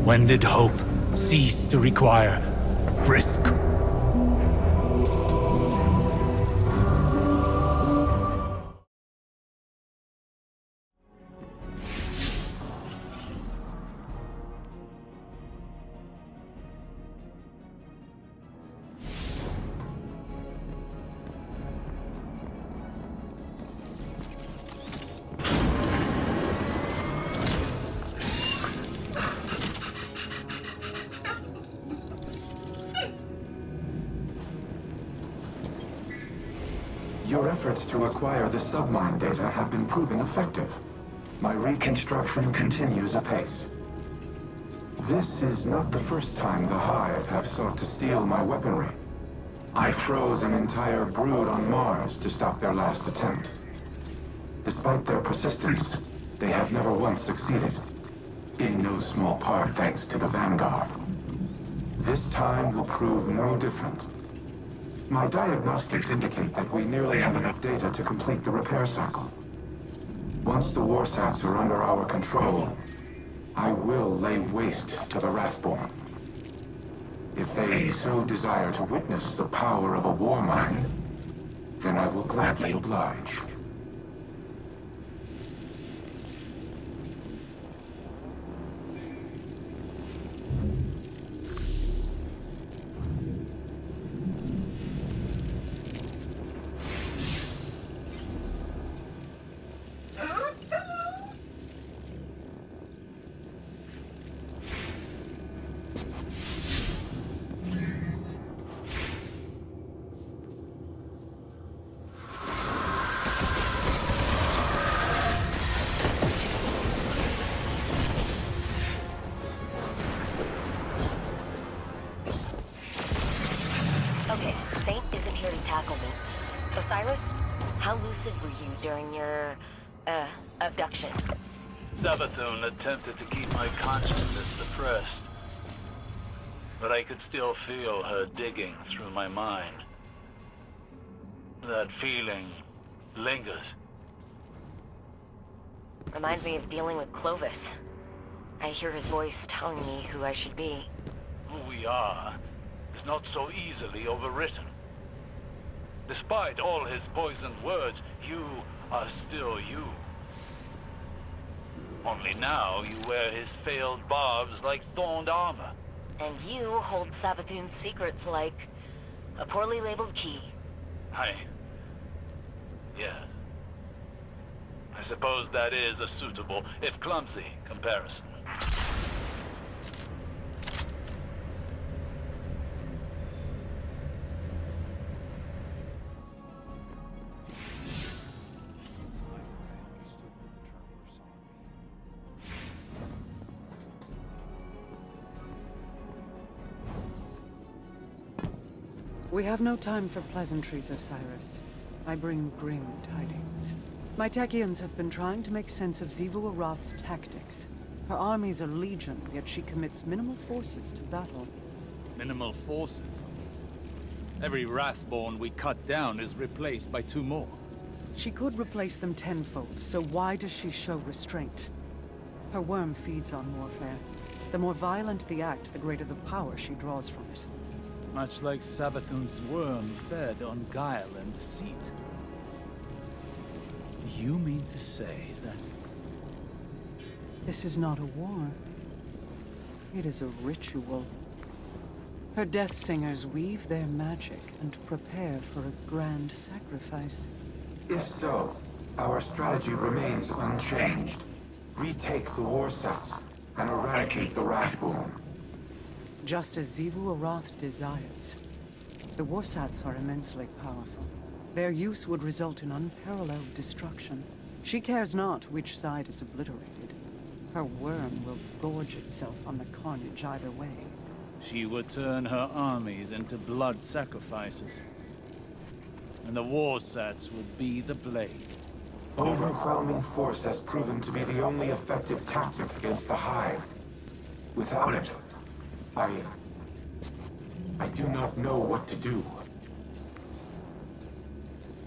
When did hope cease to require risk? Your efforts to acquire the submine data have been proving effective. My reconstruction continues apace. This is not the first time the Hive have sought to steal my weaponry. I froze an entire brood on Mars to stop their last attempt. Despite their persistence, they have never once succeeded. In no small part thanks to the Vanguard. This time will prove no different. My diagnostics indicate that we nearly have enough data to complete the repair cycle. Once the warsats are under our control, I will lay waste to the Wrathborn. If they so desire to witness the power of a war mine, then I will gladly oblige. Okay, Saint isn't here to tackle me. Osiris, how lucid were you during your, abduction? Savathun attempted to keep my consciousness suppressed. But I could still feel her digging through my mind. That feeling lingers. Reminds me of dealing with Clovis. I hear his voice telling me who I should be. Who we are is not so easily overwritten. Despite all his poisoned words, you are still you. Only now you wear his failed barbs like thorned armor. And you hold Savathun's secrets like a poorly labeled key. Yeah. I suppose that is a suitable, if clumsy, comparison. We have no time for pleasantries, Osiris. I bring grim tidings. My Techians have been trying to make sense of Xivu Arath's tactics. Her armies are legion, yet she commits minimal forces to battle. Minimal forces? Every Wrathborn we cut down is replaced by 2 more. She could replace them tenfold, so why does she show restraint? Her worm feeds on warfare. The more violent the act, the greater the power she draws from it. Much like Savathun's worm fed on guile and deceit. You mean to say that... This is not a war. It is a ritual. Her death singers weave their magic and prepare for a grand sacrifice. If so, our strategy remains unchanged. Retake the warsats and eradicate the Wrathborn. Just as Xivu Arath desires. The warsats are immensely powerful. Their use would result in unparalleled destruction. She cares not which side is obliterated. Her worm will gorge itself on the carnage either way. She would turn her armies into blood sacrifices. And the warsats would be the blade. Overwhelming force has proven to be the only effective tactic against the Hive. Without it, I do not know what to do.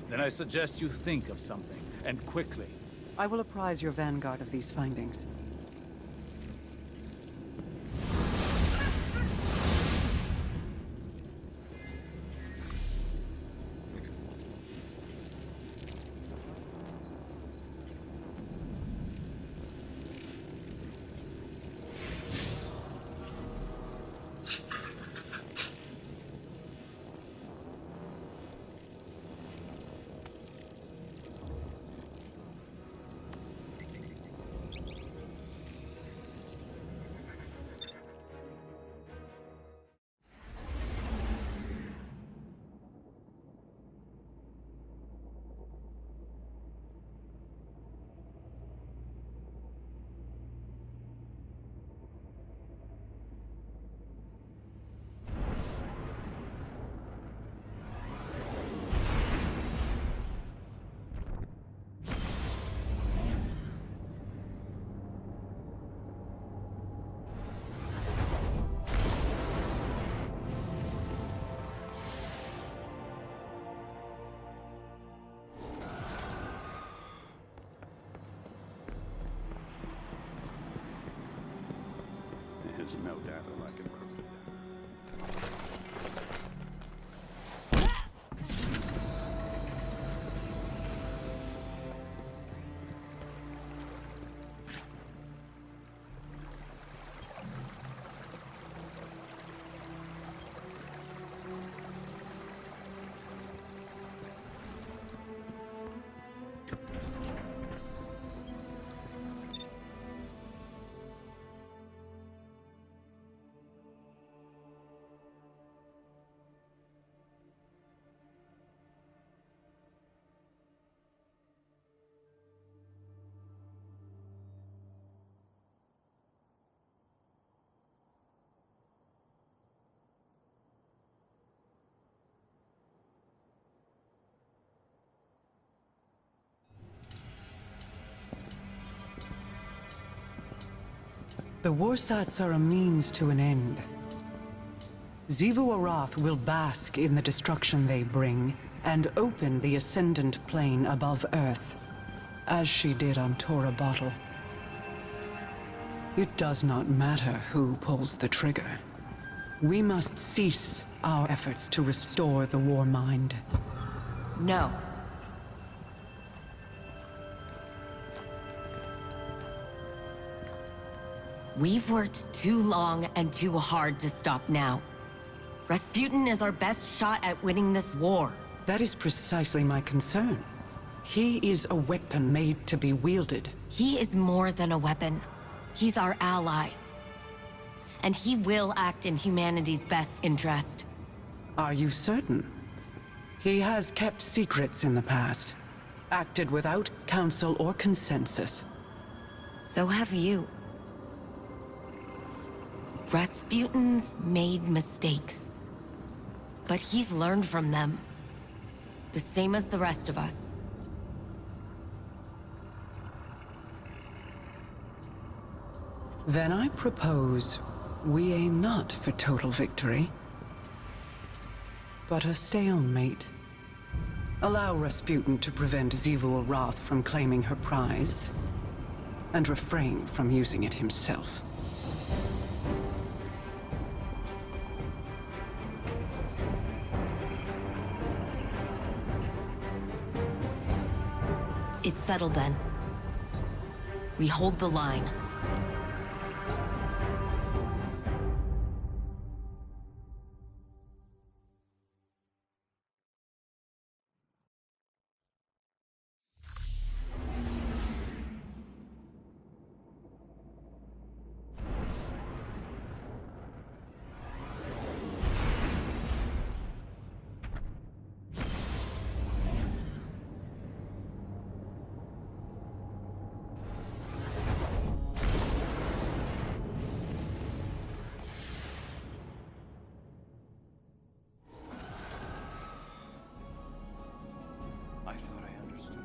Then I suggest you think of something, and quickly. I will apprise your vanguard of these findings. data like encrypted. The Warsats are a means to an end. Xivu Arath will bask in the destruction they bring, and open the Ascendant Plane above Earth, as she did on Tora Bottle. It does not matter who pulls the trigger. We must cease our efforts to restore the War Mind. No. We've worked too long and too hard to stop now. Rasputin is our best shot at winning this war. That is precisely my concern. He is a weapon made to be wielded. He is more than a weapon. He's our ally. And he will act in humanity's best interest. Are you certain? He has kept secrets in the past, acted without counsel or consensus. So have you. Rasputin's made mistakes. But he's learned from them. The same as the rest of us. Then I propose we aim not for total victory, but a stalemate. Allow Rasputin to prevent Xivu Arath from claiming her prize, and refrain from using it himself. It's settled then. We hold the line. I thought I understood.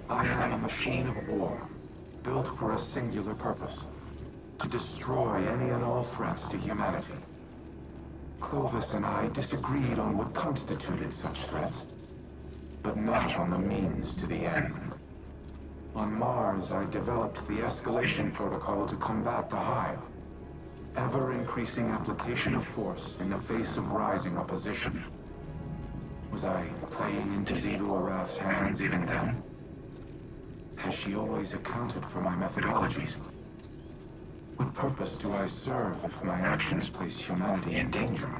I am a machine of war, built for a singular purpose: to destroy any and all threats to humanity. Clovis and I disagreed on what constituted such threats, but not on the means to the end. On Mars, I developed the escalation protocol to combat the Hive. Ever-increasing application of force in the face of rising opposition. Was I playing into Xivu Arath's hands even then? Has she always accounted for my methodologies? What purpose do I serve if my actions place humanity in danger?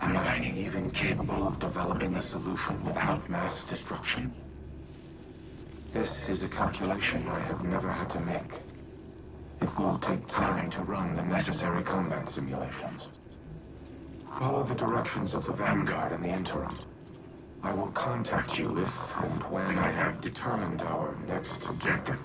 Am I even capable of developing a solution without mass destruction? This is a calculation I have never had to make. It will take time to run the necessary combat simulations. Follow the directions of the Vanguard in the interim. I will contact you if and when I have determined our next objective.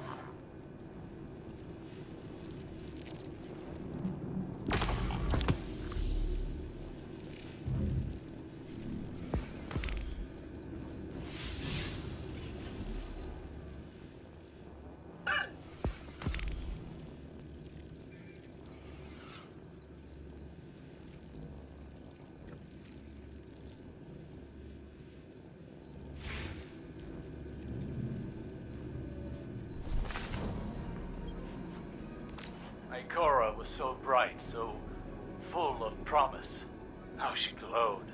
Ikora was so bright, so full of promise. How she glowed.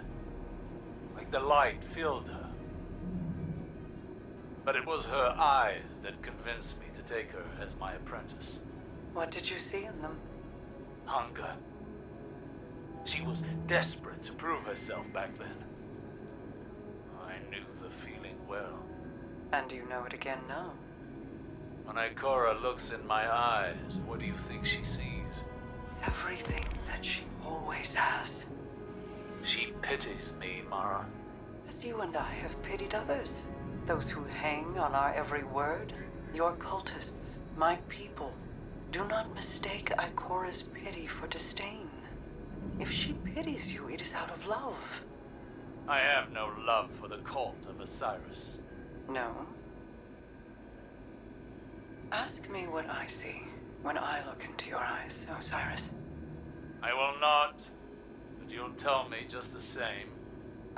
Like the light filled her. But it was her eyes that convinced me to take her as my apprentice. What did you see in them? Hunger. She was desperate to prove herself back then. I knew the feeling well. And you know it again now. When Ikora looks in my eyes, what do you think she sees? Everything that she always has. She pities me, Mara. As you and I have pitied others. Those who hang on our every word. Your cultists, my people. Do not mistake Ikora's pity for disdain. If she pities you, it is out of love. I have no love for the cult of Osiris. No? Ask me what I see when I look into your eyes, Osiris. I will not, but you'll tell me just the same.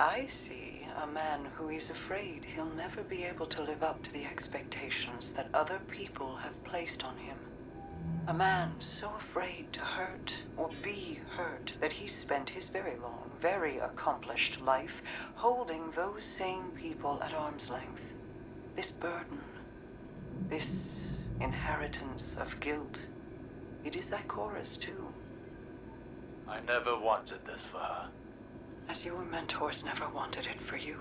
I see a man who is afraid he'll never be able to live up to the expectations that other people have placed on him. A man so afraid to hurt or be hurt that he spent his very long, very accomplished life holding those same people at arm's length. This burden, this inheritance of guilt, it is Ikora's too. I never wanted this for her. As your mentors never wanted it for you.